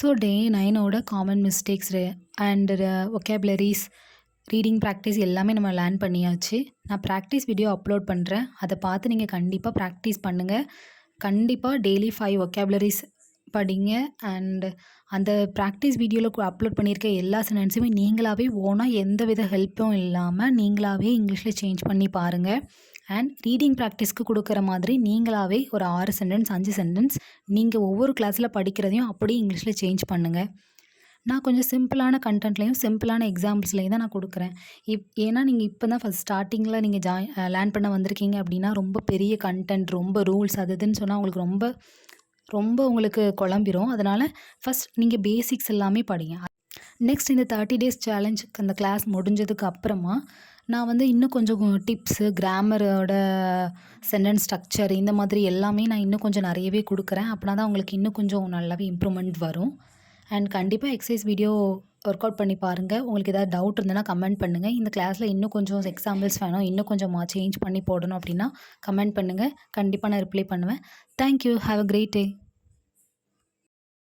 So day 9ஓட common mistakes and vocabularies, reading practice எல்லாமே நம்ம லேர்ன் பண்ணியாச்சு. நான் ப்ராக்டிஸ் வீடியோ அப்லோட் பண்ணுறேன். அதை பார்த்து நீங்கள் கண்டிப்பாக ப்ராக்டிஸ் பண்ணுங்கள். கண்டிப்பாக டெய்லி 5 ஒகேபுலரிஸ் படிங்க. அண்ட் அந்த ப்ராக்டிஸ் வீடியோவில் அப்லோட் பண்ணியிருக்க எல்லா சென்டென்ஸுமே நீங்களாகவே ஓனாக எந்த வித ஹெல்ப்பும் இல்லாமல் நீங்களாகவே இங்கிலீஷில் சேஞ்ச் பண்ணி பாருங்கள். அண்ட் ரீடிங் ப்ராக்டிஸ்க்கு கொடுக்குற மாதிரி நீங்களாகவே ஒரு 6 சென்டென்ஸ் 5 சென்டென்ஸ் நீங்கள் ஒவ்வொரு கிளாஸில் படிக்கிறதையும் அப்படியே இங்கிலீஷில் சேஞ்ச் பண்ணுங்கள். நான் கொஞ்சம் சிம்பிளான கண்டென்ட்லேயும் சிம்பிளான எக்ஸாம்பிள்ஸ்லேயும் தான் நான் கொடுக்குறேன். ஏன்னா நீங்கள் இப்போ தான் ஃபஸ்ட் ஸ்டார்டிங்கில் நீங்கள் லேர்ன் பண்ண வந்திருக்கீங்க அப்படின்னா ரொம்ப பெரிய கண்டென்ட், ரொம்ப ரூல்ஸ் அது இதுன்னு சொன்னால் உங்களுக்கு ரொம்ப ரொம்ப உங்களுக்கு குழம்பிரும். அதனால் ஃபஸ்ட் நீங்கள் பேசிக்ஸ் எல்லாமே படிங்க. நெக்ஸ்ட் இந்த 30 டேஸ் சேலஞ்ச் அந்த கிளாஸ் முடிஞ்சதுக்கு அப்புறமா நான் வந்து இன்னும் கொஞ்சம் டிப்ஸு, கிராமரோட சென்டென்ஸ் ஸ்ட்ரக்சர் இந்த மாதிரி எல்லாமே நான் இன்னும் கொஞ்சம் நிறையவே கொடுக்குறேன். அப்படின்னா தான் உங்களுக்கு இன்னும் கொஞ்சம் நல்லாவே இம்ப்ரூவ்மெண்ட் வரும். அண்ட் கண்டிப்பாக எக்ஸசைஸ் வீடியோ ஒர்க் அவுட் பண்ணி பாருங்கள். உங்களுக்கு ஏதாவது டவுட் இருந்ததுன்னா கமெண்ட் பண்ணுங்கள். இந்த கிளாஸில் இன்னும் கொஞ்சம் எக்ஸாம்பிள்ஸ் வேணும், இன்னும் கொஞ்சம் சேஞ்ச் பண்ணி போடணும் அப்படின்னா கமெண்ட் பண்ணுங்கள். கண்டிப்பாக நான் ரிப்ளை பண்ணுவேன். Thank you. Have a great day.